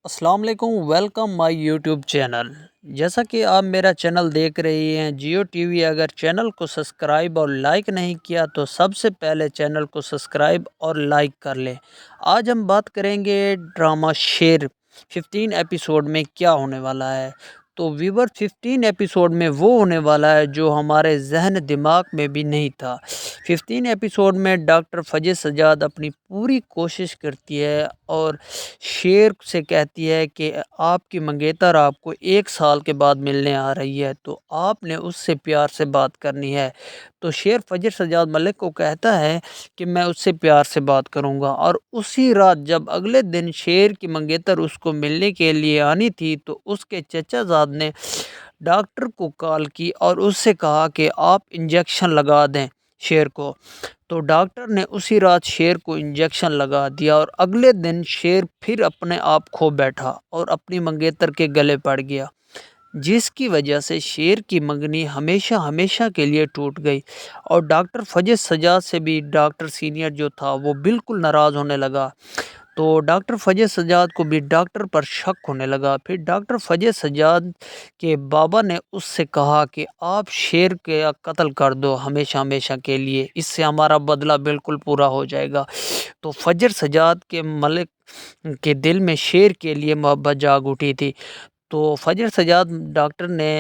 السلام علیکم، ویلکم مائی YouTube channel. جیسا کہ آپ میرا چینل دیکھ رہی ہیں جیو ٹی وی، اگر چینل کو سبسکرائب اور لائک نہیں کیا تو سب سے پہلے چینل کو سبسکرائب اور لائک کر لیں۔ آج ہم بات کریں گے ڈرامہ شیر 15 ایپیسوڈ میں کیا ہونے والا ہے۔ تو ویور 15 ایپیسوڈ میں وہ ہونے والا ہے جو ہمارے ذہن دماغ میں بھی نہیں تھا۔ 15 ایپیسوڈ میں ڈاکٹر فجر سجاد اپنی پوری کوشش کرتی ہے اور شیر سے کہتی ہے کہ آپ کی منگیتر آپ کو 1 سال کے بعد ملنے آ رہی ہے، تو آپ نے اس سے پیار سے بات کرنی ہے۔ تو شیر فجر سجاد ملک کو کہتا ہے کہ میں اس سے پیار سے بات کروں گا، اور اسی رات جب اگلے دن شیر کی منگیتر اس کو ملنے کے لیے آنی تھی تو اس کے چچا زاد نے ڈاکٹر کو کال کی اور اس سے کہا کہ آپ انجیکشن لگا دیں شیر کو۔ تو ڈاکٹر نے اسی رات شیر کو انجیکشن لگا دیا اور اگلے دن شیر پھر اپنے آپ کھو بیٹھا اور اپنی منگیتر کے گلے پڑ گیا، جس کی وجہ سے شیر کی منگنی ہمیشہ ہمیشہ کے لیے ٹوٹ گئی۔ اور ڈاکٹر فجر سجاد سے بھی ڈاکٹر سینئر جو تھا وہ بالکل ناراض ہونے لگا۔ تو ڈاکٹر فجر سجاد کو بھی ڈاکٹر پر شک ہونے لگا۔ پھر ڈاکٹر فجر سجاد کے بابا نے اس سے کہا کہ آپ شیر کا قتل کر دو ہمیشہ ہمیشہ کے لیے، اس سے ہمارا بدلہ بالکل پورا ہو جائے گا۔ تو فجر سجاد کے ملک کے دل میں شیر کے لیے محبت جاگ اٹھی تھی۔ تو فجر سجاد ڈاکٹر نے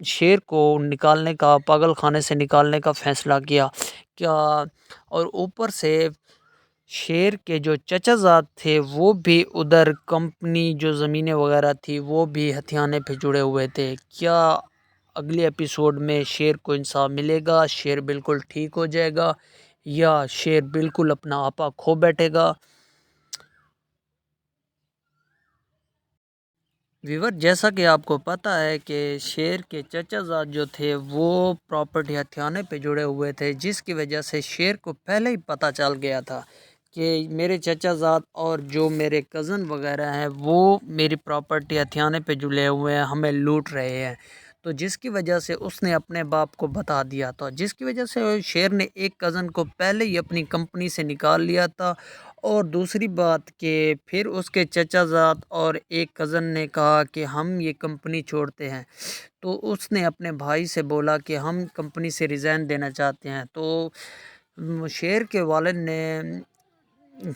شیر کو نکالنے کا، پاگل خانے سے نکالنے کا فیصلہ کیا اور اوپر سے شیر کے جو چچا زاد تھے وہ بھی ادھر کمپنی جو زمینیں وغیرہ تھی وہ بھی ہتھیانے پہ جڑے ہوئے تھے۔ کیا اگلے ایپیسوڈ میں شیر کو انصاف ملے گا؟ شیر بالکل ٹھیک ہو جائے گا یا شیر بالکل اپنا آپا کھو بیٹھے گا؟ ویور، جیسا کہ آپ کو پتہ ہے کہ شیر کے چچا زاد جو تھے وہ پراپرٹی ہتھیانے پہ جڑے ہوئے تھے، جس کی وجہ سے شیر کو پہلے ہی پتہ چل گیا تھا کہ میرے چچا زاد اور جو میرے کزن وغیرہ ہیں وہ میری پراپرٹی ہتھیانے پہ جڑے ہوئے ہیں، ہمیں لوٹ رہے ہیں۔ تو جس کی وجہ سے اس نے اپنے باپ کو بتا دیا تھا، جس کی وجہ سے شیر نے ایک کزن کو پہلے ہی اپنی کمپنی سے نکال لیا تھا۔ اور دوسری بات کہ پھر اس کے چچا زاد اور ایک کزن نے کہا کہ ہم یہ کمپنی چھوڑتے ہیں، تو اس نے اپنے بھائی سے بولا کہ ہم کمپنی سے ریزائن دینا چاہتے ہیں۔ تو شیر کے والد نے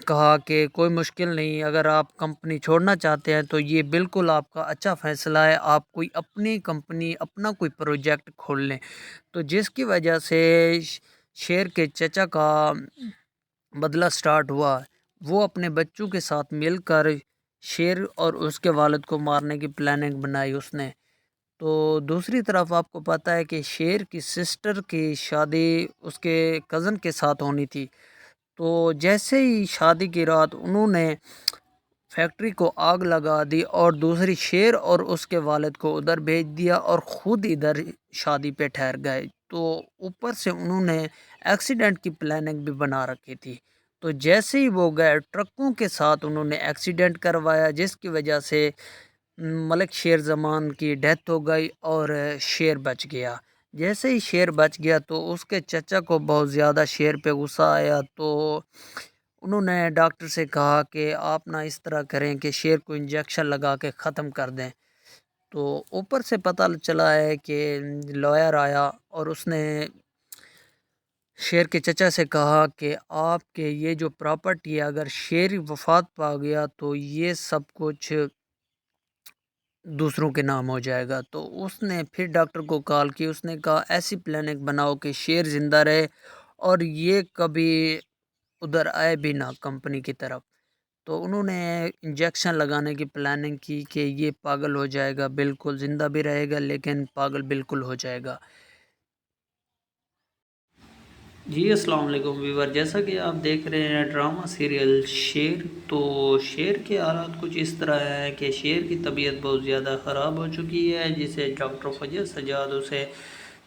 کہا کہ کوئی مشکل نہیں، اگر آپ کمپنی چھوڑنا چاہتے ہیں تو یہ بالکل آپ کا اچھا فیصلہ ہے، آپ کوئی اپنی کمپنی، اپنا کوئی پروجیکٹ کھول لیں۔ تو جس کی وجہ سے شیر کے چچا کا بدلہ سٹارٹ ہوا۔ وہ اپنے بچوں کے ساتھ مل کر شیر اور اس کے والد کو مارنے کی پلاننگ بنائی اس نے۔ تو دوسری طرف آپ کو پتہ ہے کہ شیر کی سسٹر کی شادی اس کے کزن کے ساتھ ہونی تھی۔ تو جیسے ہی شادی کی رات انہوں نے فیکٹری کو آگ لگا دی اور دوسری شیر اور اس کے والد کو ادھر بھیج دیا اور خود ادھر شادی پہ ٹھہر گئے۔ تو اوپر سے انہوں نے ایکسیڈنٹ کی پلاننگ بھی بنا رکھی تھی۔ تو جیسے ہی وہ گئے ٹرکوں کے ساتھ انہوں نے ایکسیڈنٹ کروایا، جس کی وجہ سے ملک شیر زمان کی ڈیتھ ہو گئی اور شیر بچ گیا۔ جیسے ہی شیر بچ گیا تو اس کے چچا کو بہت زیادہ شیر پہ غصہ آیا، تو انہوں نے ڈاکٹر سے کہا کہ آپ نہ اس طرح کریں کہ شیر کو انجیکشن لگا کے ختم کر دیں۔ تو اوپر سے پتہ چلا ہے کہ لائر آیا اور اس نے شیر کے چچا سے کہا کہ آپ کے یہ جو پراپرٹی ہے، اگر شیر وفات پا گیا تو یہ سب کچھ دوسروں کے نام ہو جائے گا۔ تو اس نے پھر ڈاکٹر کو کال کی، اس نے کہا ایسی پلاننگ بناؤ کہ شیر زندہ رہے اور یہ کبھی ادھر آئے بھی نہ کمپنی کی طرف۔ تو انہوں نے انجیکشن لگانے کی پلاننگ کی کہ یہ پاگل ہو جائے گا، بالکل زندہ بھی رہے گا لیکن پاگل بالکل ہو جائے گا۔ جی السلام علیکم ویور، جیسا کہ آپ دیکھ رہے ہیں ڈرامہ سیریل شیر، تو شیر کے حالات کچھ اس طرح ہے کہ شیر کی طبیعت بہت زیادہ خراب ہو چکی ہے، جسے ڈاکٹر فجر سجاد اسے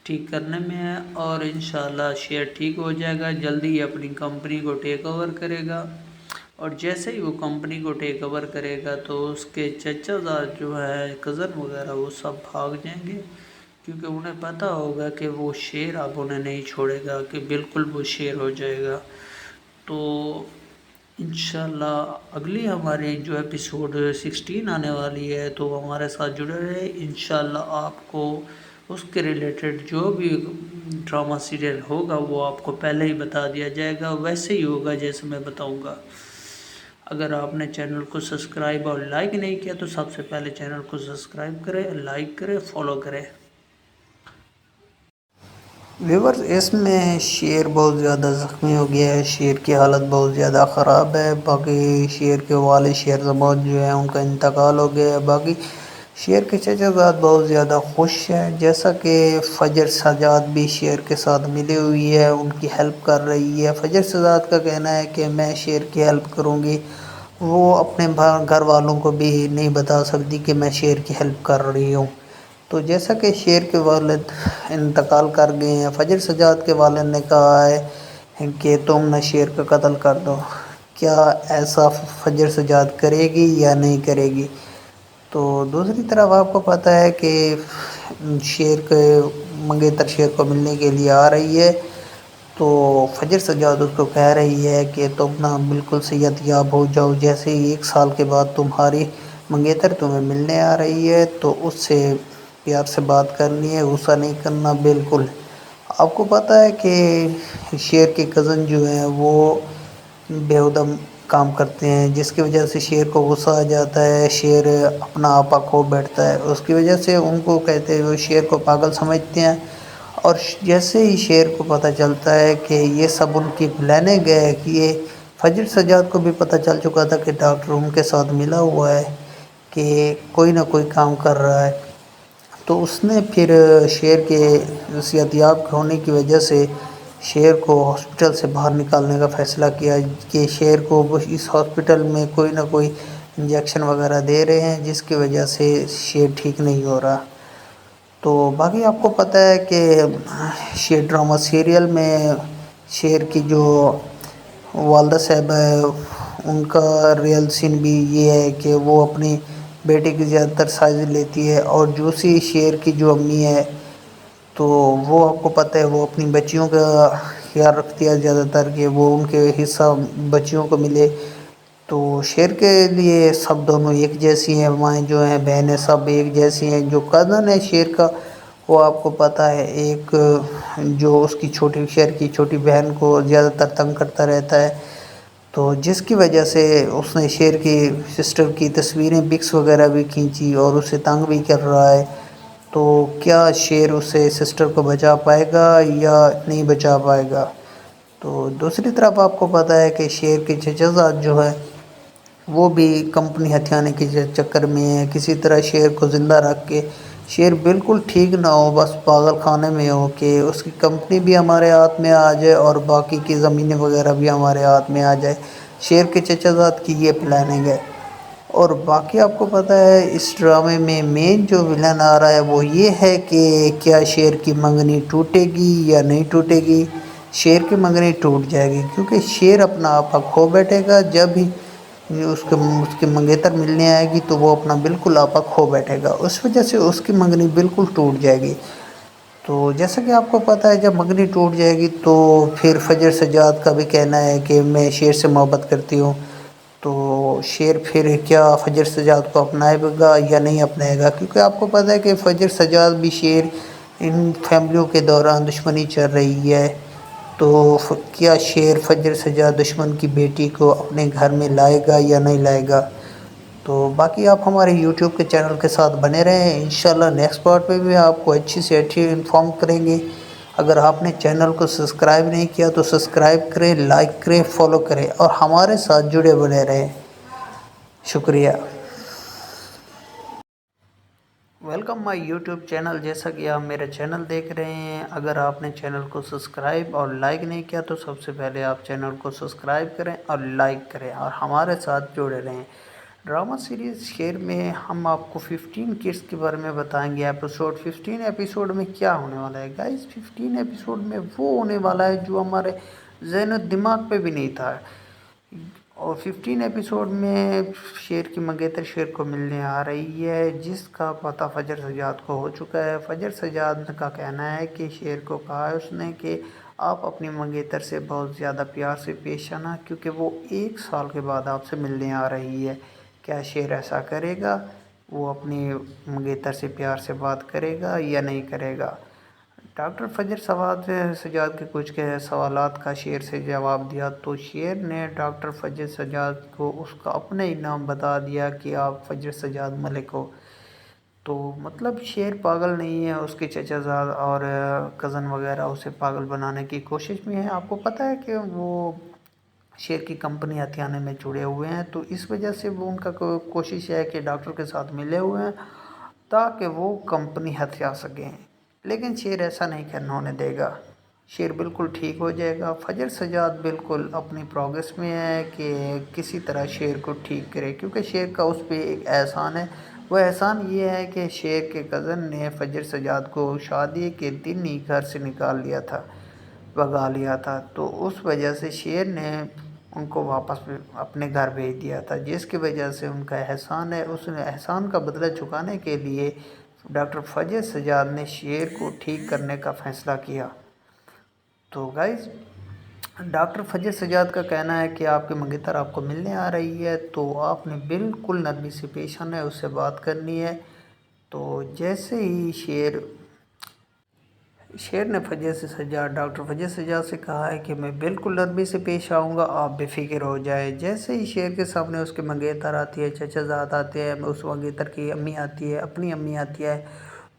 ٹھیک کرنے میں ہے، اور انشاءاللہ شیر ٹھیک ہو جائے گا، جلدی ہی اپنی کمپنی کو ٹیک اوور کرے گا۔ اور جیسے ہی وہ کمپنی کو ٹیک اوور کرے گا تو اس کے چچا زاد جو ہے، کزن وغیرہ، وہ سب بھاگ جائیں گے، کیونکہ انہیں پتہ ہوگا کہ وہ شیر اب انہیں نہیں چھوڑے گا، کہ بالکل وہ شیر ہو جائے گا۔ تو انشاءاللہ اگلی ہماری جو ایپیسوڈ 16 آنے والی ہے تو ہمارے ساتھ جڑے رہے. انشاءاللہ آپ کو اس کے ریلیٹڈ جو بھی ڈرامہ سیریل ہوگا وہ آپ کو پہلے ہی بتا دیا جائے گا، ویسے ہی ہوگا جیسے میں بتاؤں گا. اگر آپ نے چینل کو سبسکرائب اور لائک نہیں کیا تو سب سے پہلے چینل کو سبسکرائب کریں، لائک کریں، فالو کریں. ویورز، اس میں شیر بہت زیادہ زخمی ہو گیا ہے، شیر کی حالت بہت زیادہ خراب ہے. باقی شیر کے والد شیر زمان جو ہیں ان کا انتقال ہو گیا ہے. باقی شیر کے چچا زاد بہت زیادہ خوش ہیں، جیسا کہ فجر سجاد بھی شیر کے ساتھ ملی ہوئی ہے، ان کی ہیلپ کر رہی ہے. فجر سجاد کا کہنا ہے کہ میں شیر کی ہیلپ کروں گی، وہ اپنے گھر والوں کو بھی نہیں بتا سکتی کہ میں شیر کی ہیلپ کر رہی ہوں. تو جیسا کہ شیر کے والد انتقال کر گئے ہیں، فجر سجاد کے والد نے کہا ہے کہ تم نہ شیر کا قتل کر دو. کیا ایسا فجر سجاد کرے گی یا نہیں کرے گی؟ تو دوسری طرف آپ کو پتہ ہے کہ شیر کے منگیتر شیر کو ملنے کے لیے آ رہی ہے، تو فجر سجاد اس کو کہہ رہی ہے کہ تم نا بالکل صحت یاب ہو جاؤ، جیسے ہی 1 سال کے بعد تمہاری منگیتر تمہیں ملنے آ رہی ہے تو اس سے پیار سے بات کرنی ہے، غصہ نہیں کرنا بالکل. آپ کو پتہ ہے کہ شیر کے کزن جو ہیں وہ بیہودہ کام کرتے ہیں، جس کی وجہ سے شیر کو غصہ آ جاتا ہے، شیر اپنا آپا کھو بیٹھتا ہے. اس کی وجہ سے ان کو کہتے ہیں وہ شیر کو پاگل سمجھتے ہیں. اور جیسے ہی شیر کو پتہ چلتا ہے کہ یہ سب ان کی پلاننگ ہے، کہ یہ فجر سجاد کو بھی پتہ چل چکا تھا کہ ڈاکٹر ان کے ساتھ ملا ہوا ہے، کہ کوئی نہ کوئی کام کر رہا ہے. تو اس نے پھر شیر کے صحت یاب ہونے کی وجہ سے شیر کو ہاسپٹل سے باہر نکالنے کا فیصلہ کیا، کہ شیر کو اس ہاسپٹل میں کوئی نہ کوئی انجیکشن وغیرہ دے رہے ہیں جس کی وجہ سے شیر ٹھیک نہیں ہو رہا. تو باقی آپ کو پتہ ہے کہ شیر ڈرامہ سیریل میں شیر کی جو والدہ صاحبہ ہے ان کا ریئل سین بھی یہ ہے کہ وہ اپنی بیٹے کی زیادہ تر سائز لیتی ہے، اور دوسری شیر کی جو امی ہے تو وہ آپ کو پتہ ہے وہ اپنی بچیوں کا خیال رکھتی ہے زیادہ تر، کہ وہ ان کے حصہ بچیوں کو ملے. تو شیر کے لیے سب دونوں ایک جیسی ہیں، مائیں جو ہیں بہنیں سب ایک جیسی ہیں. جو کزن ہے شیر کا وہ آپ کو پتہ ہے ایک جو اس کی شیر کی چھوٹی بہن کو زیادہ تر تنگ کرتا رہتا ہے، تو جس کی وجہ سے اس نے شیر کی سسٹر کی تصویریں پکس وغیرہ بھی کھینچی اور اسے تنگ بھی کر رہا ہے. تو کیا شیر اسے سسٹر کو بچا پائے گا یا نہیں بچا پائے گا؟ تو دوسری طرف آپ کو پتہ ہے کہ شیر کے چچا زاد جو ہے وہ بھی کمپنی ہتھیانے کے چکر میں ہے. کسی طرح شیر کو زندہ رکھ کے شیر بالکل ٹھیک نہ ہو، بس پاگل خانے میں ہو، کہ اس کی کمپنی بھی ہمارے ہاتھ میں آ جائے اور باقی کی زمینیں وغیرہ بھی ہمارے ہاتھ میں آ جائے. شیر کے چچا زاد کی یہ پلاننگ ہے. اور باقی آپ کو پتہ ہے اس ڈرامے میں مین جو ولن آ رہا ہے وہ یہ ہے کہ کیا شیر کی منگنی ٹوٹے گی یا نہیں ٹوٹے گی؟ شیر کی منگنی ٹوٹ جائے گی، کیونکہ شیر اپنا آپا کھو بیٹھے گا. جب ہی اس کی منگیتر ملنے آئے گی تو وہ اپنا بالکل آپا کھو بیٹھے گا، اس وجہ سے اس کی منگنی بالکل ٹوٹ جائے گی. تو جیسا کہ آپ کو پتہ ہے جب منگنی ٹوٹ جائے گی تو پھر فجر سجاد کا بھی کہنا ہے کہ میں شیر سے محبت کرتی ہوں. تو شیر پھر کیا فجر سجاد کو اپنائے گا یا نہیں اپنائے گا؟ کیونکہ آپ کو پتہ ہے کہ فجر سجاد بھی شیر ان فیملیوں کے دوران دشمنی چل رہی ہے. تو کیا شیر فجر سجاد دشمن کی بیٹی کو اپنے گھر میں لائے گا یا نہیں لائے گا؟ تو باقی آپ ہمارے یوٹیوب کے چینل کے ساتھ بنے رہیں، انشاءاللہ نیکسٹ پارٹ میں بھی آپ کو اچھی سے اچھی انفارم کریں گے. اگر آپ نے چینل کو سبسکرائب نہیں کیا تو سبسکرائب کریں، لائک کریں، فالو کریں اور ہمارے ساتھ جڑے بنے رہیں. شکریہ. ویلکم مائی یوٹیوب چینل. جیسا کہ آپ میرا چینل دیکھ رہے ہیں، اگر آپ نے چینل کو سبسکرائب اور لائک نہیں کیا تو سب سے پہلے آپ چینل کو سبسکرائب کریں اور لائک کریں اور ہمارے ساتھ جڑے رہیں. ڈرامہ سیریز شیر میں ہم آپ کو 15 کڈس کے بارے میں بتائیں گے. ایپیسوڈ 15 ایپیسوڈ میں کیا ہونے والا ہے گائز؟ 15 ایپیسوڈ میں وہ ہونے والا ہے جو ہمارے ذہن و دماغ پہ بھی نہیں تھا. اور 15 ایپیسوڈ میں شیر کی منگیتر شیر کو ملنے آ رہی ہے، جس کا پتہ فجر سجاد کو ہو چکا ہے. فجر سجاد کا کہنا ہے کہ شیر کو کہا ہے اس نے کہ آپ اپنی منگیتر سے بہت زیادہ پیار سے پیش آنا، کیونکہ وہ 1 سال کے بعد آپ سے ملنے آ رہی ہے۔ کیا شیر ایسا کرے گا؟ وہ اپنی منگیتر سے پیار سے بات کرے گا یا نہیں کرے گا؟ ڈاکٹر فجر سجاد کے کچھ کے سوالات کا شیر سے جواب دیا تو شیر نے ڈاکٹر فجر سجاد کو اس کا اپنا ہی نام بتا دیا کہ آپ فجر سجاد ملک ہو۔ تو مطلب شیر پاگل نہیں ہے، اس کے چچا زاد اور کزن وغیرہ اسے پاگل بنانے کی کوشش میں ہے۔ آپ کو پتہ ہے کہ وہ شیر کی کمپنی ہتھیانے میں جڑے ہوئے ہیں، تو اس وجہ سے وہ ان کا کوشش ہے کہ ڈاکٹر کے ساتھ ملے ہوئے ہیں تاکہ وہ کمپنی ہتھیا سکیں، لیکن شیر ایسا نہیں کرنا ہونے دے گا۔ شیر بالکل ٹھیک ہو جائے گا۔ فجر سجاد بالکل اپنی پروگریس میں ہے کہ کسی طرح شیر کو ٹھیک کرے، کیونکہ شیر کا اس پہ ایک احسان ہے۔ وہ احسان یہ ہے کہ شیر کے کزن نے فجر سجاد کو شادی کے دن ہی گھر سے نکال لیا تھا، بھگا لیا تھا، تو اس وجہ سے شیر نے ان کو واپس اپنے گھر بھیج دیا تھا، جس کی وجہ سے ان کا احسان ہے۔ اس احسان کا بدلہ چکانے کے لیے ڈاکٹر فجر سجاد نے شیر کو ٹھیک کرنے کا فیصلہ کیا۔ تو گائز، ڈاکٹر فجر سجاد کا کہنا ہے کہ آپ کی منگیتر آپ کو ملنے آ رہی ہے، تو آپ نے بالکل نرمی سے پیش آنا ہے، اس سے بات کرنی ہے۔ تو جیسے ہی شیر نے ڈاکٹر فجر سجاد سے کہا ہے کہ میں بالکل نرمی سے پیش آؤں گا، آپ بے فکر ہو جائے۔ جیسے ہی شیر کے سامنے اس کے منگیتر آتی ہے، چچا زاد آتے ہیں، اس منگیتر کی امی آتی ہے، اپنی امی آتی ہے،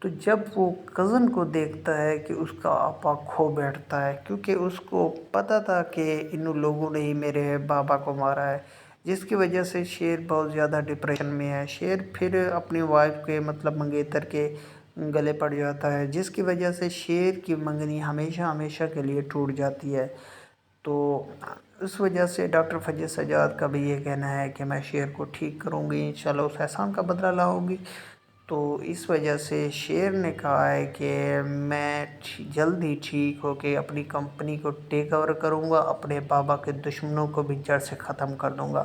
تو جب وہ کزن کو دیکھتا ہے کہ اس کا آپا کھو بیٹھتا ہے، کیونکہ اس کو پتہ تھا کہ ان لوگوں نے ہی میرے بابا کو مارا ہے، جس کی وجہ سے شیر بہت زیادہ ڈپریشن میں ہے۔ شیر پھر اپنی وائف کے مطلب منگیتر کے گلے پڑ جاتا ہے، جس کی وجہ سے شیر کی منگنی ہمیشہ ہمیشہ کے لیے ٹوٹ جاتی ہے۔ تو اس وجہ سے ڈاکٹر فجر سجاد کا بھی یہ کہنا ہے کہ میں شیر کو ٹھیک کروں گی، انشاءاللہ اس احسان کا بدلہ لاؤں گی۔ تو اس وجہ سے شیر نے کہا ہے کہ میں جلد ہی ٹھیک ہو کے اپنی کمپنی کو ٹیک اوور کروں گا، اپنے بابا کے دشمنوں کو بھی جڑ سے ختم کر دوں گا۔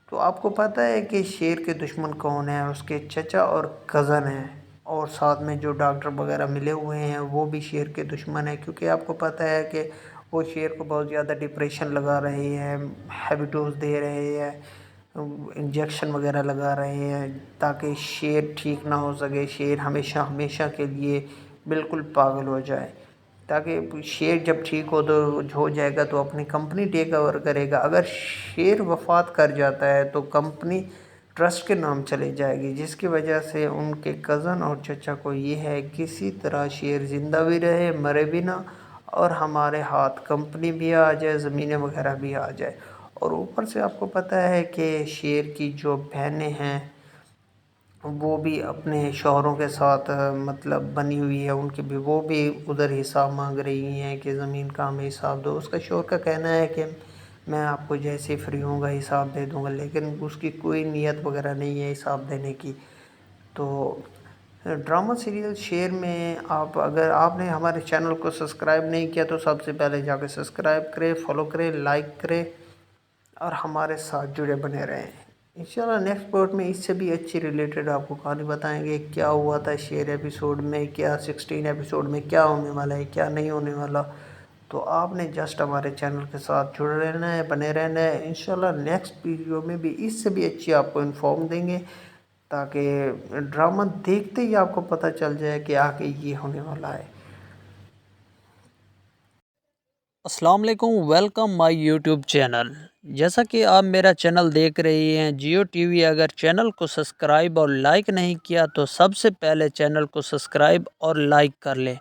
تو آپ کو پتہ ہے کہ شیر کے دشمن کون ہیں؟ اس کے چچا اور کزن ہیں، اور ساتھ میں جو ڈاکٹر وغیرہ ملے ہوئے ہیں وہ بھی شیر کے دشمن ہیں، کیونکہ آپ کو پتہ ہے کہ وہ شیر کو بہت زیادہ ڈپریشن لگا رہے ہیں، ہیوی ڈوز دے رہے ہیں، انجیکشن وغیرہ لگا رہے ہیں تاکہ شیر ٹھیک نہ ہو سکے، شیر ہمیشہ ہمیشہ کے لیے بالکل پاگل ہو جائے، تاکہ شیر جب ٹھیک ہو جائے گا تو اپنی کمپنی ٹیک اوور کرے گا۔ اگر شیر وفات کر جاتا ہے تو کمپنی ٹرسٹ کے نام چلی جائے گی، جس کی وجہ سے ان کے کزن اور چچا کو یہ ہے کسی طرح شیر زندہ بھی رہے، مرے بھی نہ، اور ہمارے ہاتھ کمپنی بھی آ جائے، زمینیں وغیرہ بھی آ جائے۔ اور اوپر سے آپ کو پتہ ہے کہ شیر کی جو بہنیں ہیں وہ بھی اپنے شوہروں کے ساتھ مطلب بنی ہوئی ہے، ان کی بھی وہ بھی ادھر حساب مانگ رہی ہیں کہ زمین کا ہمیں حساب دو۔ اس کا شوہر کا کہنا ہے کہ میں آپ کو جیسے فری ہوں گا حساب دے دوں گا، لیکن اس کی کوئی نیت وغیرہ نہیں ہے حساب دینے کی۔ تو ڈرامہ سیریل شیر میں اگر آپ نے ہمارے چینل کو سبسکرائب نہیں کیا تو سب سے پہلے جا کے سبسکرائب کریں، فالو کریں، لائک کریں اور ہمارے ساتھ جڑے بنے رہیں۔ انشاءاللہ نیکسٹ پارٹ میں اس سے بھی اچھی ریلیٹڈ آپ کو کہانی بتائیں گے، کیا ہوا تھا شیر ایپیسوڈ میں، کیا 16 ایپیسوڈ میں کیا ہونے والا ہے، کیا نہیں ہونے والا۔ تو آپ نے جسٹ ہمارے چینل کے ساتھ جڑ رہنا ہے، بنے رہنا ہے۔ انشاءاللہ نیکسٹ ویڈیو میں بھی اس سے بھی اچھی آپ کو انفارم دیں گے، تاکہ ڈرامہ دیکھتے ہی آپ کو پتہ چل جائے کہ آگے یہ ہونے والا ہے۔ السلام علیکم، ویلکم مائی یوٹیوب چینل۔ جیسا کہ آپ میرا چینل دیکھ رہی ہیں جیو ٹی وی، اگر چینل کو سبسکرائب اور لائک نہیں کیا تو سب سے پہلے چینل کو سبسکرائب اور لائک کر لیں۔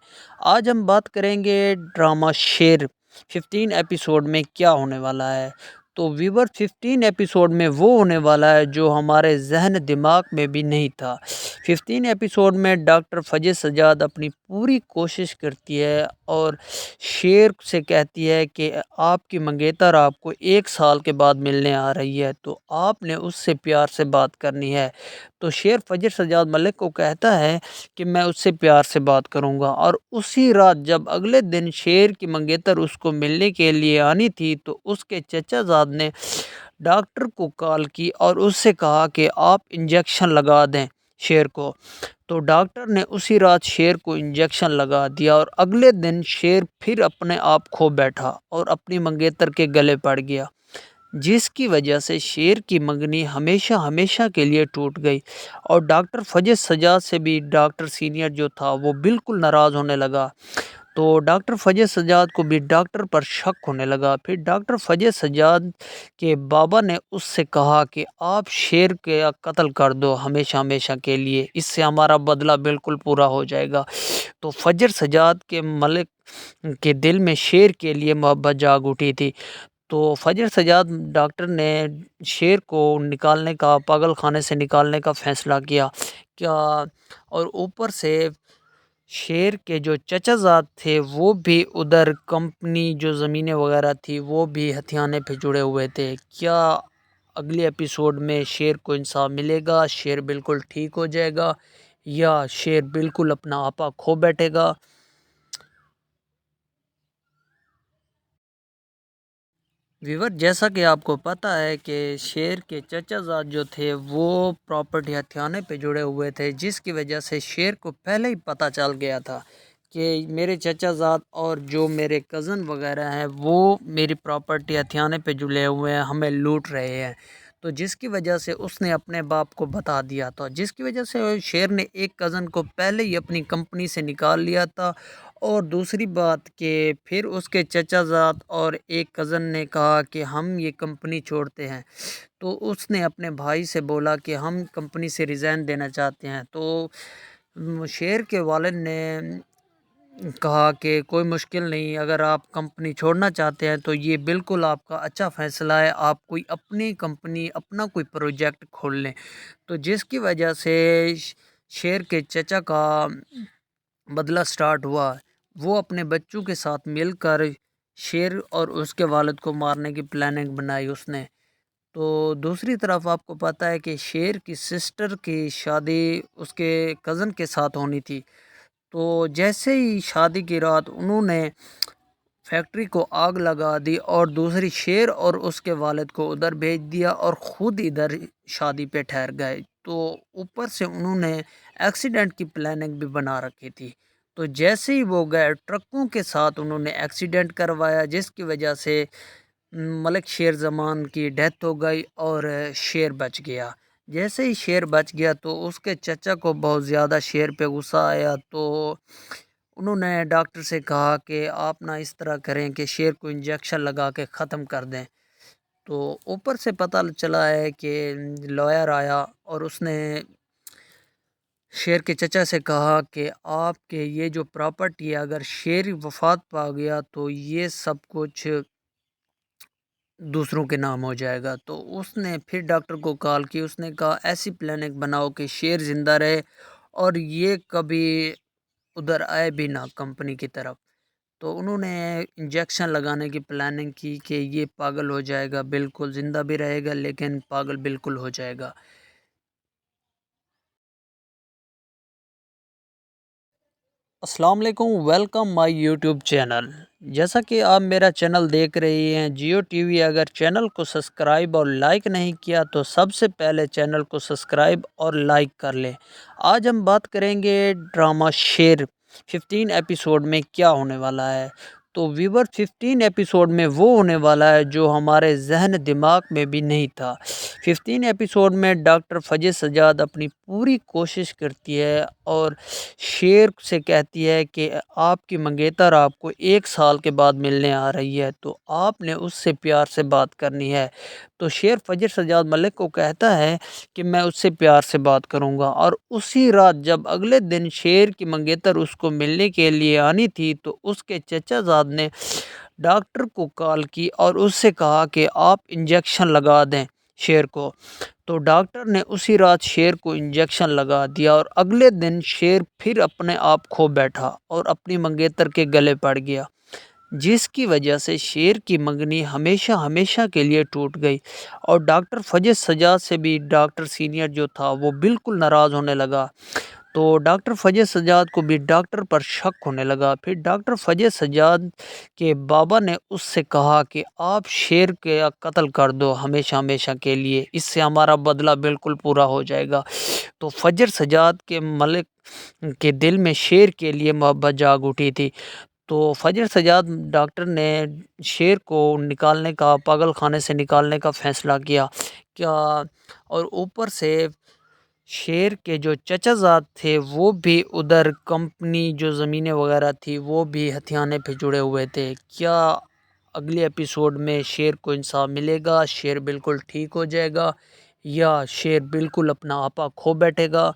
آج ہم بات کریں گے ڈرامہ شیر 15 ایپیسوڈ میں کیا ہونے والا ہے۔ تو ویور 15 ایپیسوڈ میں وہ ہونے والا ہے جو ہمارے ذہن دماغ میں بھی نہیں تھا۔ 15 ایپیسوڈ میں ڈاکٹر فجر سجاد اپنی پوری کوشش کرتی ہے اور شیر سے کہتی ہے کہ آپ کی منگیتر آپ کو 1 سال کے بعد ملنے آ رہی ہے، تو آپ نے اس سے پیار سے بات کرنی ہے۔ تو شیر فجر سجاد ملک کو کہتا ہے کہ میں اس سے پیار سے بات کروں گا، اور اسی رات جب اگلے دن شیر کی منگیتر اس کو ملنے کے لیے آنی تھی تو اس کے چچا زاد نے ڈاکٹر کو کال کی اور اس سے کہا کہ آپ انجیکشن لگا دیں شیر کو۔ تو ڈاکٹر نے اسی رات شیر کو انجیکشن لگا دیا اور اگلے دن شیر پھر اپنے آپ کھو بیٹھا اور اپنی منگیتر کے گلے پڑ گیا، جس کی وجہ سے شیر کی منگنی ہمیشہ ہمیشہ کے لیے ٹوٹ گئی۔ اور ڈاکٹر فجر سجاد سے بھی ڈاکٹر سینئر جو تھا وہ بالکل ناراض ہونے لگا۔ تو ڈاکٹر فجر سجاد کو بھی ڈاکٹر پر شک ہونے لگا۔ پھر ڈاکٹر فجر سجاد کے بابا نے اس سے کہا کہ آپ شیر کا قتل کر دو ہمیشہ ہمیشہ کے لیے، اس سے ہمارا بدلہ بالکل پورا ہو جائے گا۔ تو فجر سجاد کے ملک کے دل میں شیر کے لیے محبت جاگ اٹھی تھی۔ تو فجر سجاد ڈاکٹر نے شیر کو نکالنے کا، پاگل خانے سے نکالنے کا فیصلہ کیا اور اوپر سے شیر کے جو چچا زاد تھے وہ بھی ادھر کمپنی جو زمینیں وغیرہ تھی وہ بھی ہتھیانے پہ جڑے ہوئے تھے۔ کیا اگلے ایپیسوڈ میں شیر کو انصاف ملے گا؟ شیر بالکل ٹھیک ہو جائے گا یا شیر بالکل اپنا آپا کھو بیٹھے گا؟ ویور، جیسا کہ آپ کو پتہ ہے کہ شیر کے چچا زاد جو تھے وہ پراپرٹی ہتھیانے پہ جڑے ہوئے تھے، جس کی وجہ سے شیر کو پہلے ہی پتہ چل گیا تھا کہ میرے چچا زاد اور جو میرے کزن وغیرہ ہیں وہ میری پراپرٹی ہتھیانے پہ جڑے ہوئے ہیں، ہمیں لوٹ رہے ہیں۔ تو جس کی وجہ سے اس نے اپنے باپ کو بتا دیا تھا، جس کی وجہ سے شیر نے ایک کزن کو پہلے ہی اپنی کمپنی سے نکال لیا تھا۔ اور دوسری بات کہ پھر اس کے چچا زاد اور ایک کزن نے کہا کہ ہم یہ کمپنی چھوڑتے ہیں، تو اس نے اپنے بھائی سے بولا کہ ہم کمپنی سے ریزائن دینا چاہتے ہیں۔ تو شیر کے والد نے کہا کہ کوئی مشکل نہیں، اگر آپ کمپنی چھوڑنا چاہتے ہیں تو یہ بالکل آپ کا اچھا فیصلہ ہے، آپ کوئی اپنی کمپنی، اپنا کوئی پروجیکٹ کھول لیں۔ تو جس کی وجہ سے شیر کے چچا کا بدلہ سٹارٹ ہوا، وہ اپنے بچوں کے ساتھ مل کر شیر اور اس کے والد کو مارنے کی پلاننگ بنائی اس نے۔ تو دوسری طرف آپ کو پتہ ہے کہ شیر کی سسٹر کی شادی اس کے کزن کے ساتھ ہونی تھی۔ تو جیسے ہی شادی کی رات انہوں نے فیکٹری کو آگ لگا دی اور دوسری شیر اور اس کے والد کو ادھر بھیج دیا اور خود ادھر شادی پہ ٹھہر گئے۔ تو اوپر سے انہوں نے ایکسیڈنٹ کی پلاننگ بھی بنا رکھی تھی۔ تو جیسے ہی وہ گئے ٹرکوں کے ساتھ انہوں نے ایکسیڈنٹ کروایا، جس کی وجہ سے ملک شیر زمان کی ڈیتھ ہو گئی اور شیر بچ گیا۔ جیسے ہی شیر بچ گیا تو اس کے چچا کو بہت زیادہ شیر پہ غصہ آیا، تو انہوں نے ڈاکٹر سے کہا کہ آپ نہ اس طرح کریں کہ شیر کو انجیکشن لگا کے ختم کر دیں۔ تو اوپر سے پتہ چلا ہے کہ لائر آیا اور اس نے شیر کے چچا سے کہا کہ آپ کے یہ جو پراپرٹی ہے اگر شیر وفات پا گیا تو یہ سب کچھ دوسروں کے نام ہو جائے گا۔ تو اس نے پھر ڈاکٹر کو کال کی، اس نے کہا ایسی پلاننگ بناؤ کہ شیر زندہ رہے اور یہ کبھی ادھر آئے بھی نہ کمپنی کی طرف۔ تو انہوں نے انجیکشن لگانے کی پلاننگ کی کہ یہ پاگل ہو جائے گا، بالکل زندہ بھی رہے گا لیکن پاگل بالکل ہو جائے گا۔ السلام علیکم، ویلکم مائی یوٹیوب چینل۔ جیسا کہ آپ میرا چینل دیکھ رہی ہیں جیو ٹی وی، اگر چینل کو سبسکرائب اور لائک نہیں کیا تو سب سے پہلے چینل کو سبسکرائب اور لائک کر لیں۔ آج ہم بات کریں گے ڈرامہ شیر 15 ایپیسوڈ میں کیا ہونے والا ہے۔ تو ویور، 15 ایپیسوڈ میں وہ ہونے والا ہے جو ہمارے ذہن دماغ میں بھی نہیں تھا۔ 15 ایپیسوڈ میں ڈاکٹر فجر سجاد اپنی پوری کوشش کرتی ہے اور شیر سے کہتی ہے کہ آپ کی منگیتر آپ کو 1 سال کے بعد ملنے آ رہی ہے، تو آپ نے اس سے پیار سے بات کرنی ہے۔ تو شیر فجر سجاد ملک کو کہتا ہے کہ میں اس سے پیار سے بات کروں گا، اور اسی رات جب اگلے دن شیر کی منگیتر اس کو ملنے کے لیے آنی تھی تو اس کے چچا زاد نے ڈاکٹر کو کال کی اور اس سے کہا کہ آپ انجیکشن لگا دیں شیر کو۔ تو ڈاکٹر نے اسی رات شیر کو انجیکشن لگا دیا اور اگلے دن شیر پھر اپنے آپ کھو بیٹھا اور اپنی منگیتر کے گلے پڑ گیا، جس کی وجہ سے شیر کی منگنی ہمیشہ ہمیشہ کے لیے ٹوٹ گئی۔ اور ڈاکٹر فجر سجاد سے بھی ڈاکٹر سینئر جو تھا وہ بالکل ناراض ہونے لگا۔ تو ڈاکٹر فجر سجاد کو بھی ڈاکٹر پر شک ہونے لگا۔ پھر ڈاکٹر فجر سجاد کے بابا نے اس سے کہا کہ آپ شیر کا قتل کر دو ہمیشہ ہمیشہ کے لیے، اس سے ہمارا بدلہ بالکل پورا ہو جائے گا۔ تو فجر سجاد کے ملک کے دل میں شیر کے لیے محبت جاگ اٹھی تھی۔ تو فجر سجاد ڈاکٹر نے شیر کو نکالنے کا، پاگل خانے سے نکالنے کا فیصلہ کیا کیا اور اوپر سے شیر کے جو چچا زاد تھے وہ بھی ادھر کمپنی جو زمینیں وغیرہ تھی وہ بھی ہتھیانے پہ جڑے ہوئے تھے۔ کیا اگلے ایپیسوڈ میں شیر کو انصاف ملے گا؟ شیر بالکل ٹھیک ہو جائے گا یا شیر بالکل اپنا آپا کھو بیٹھے گا؟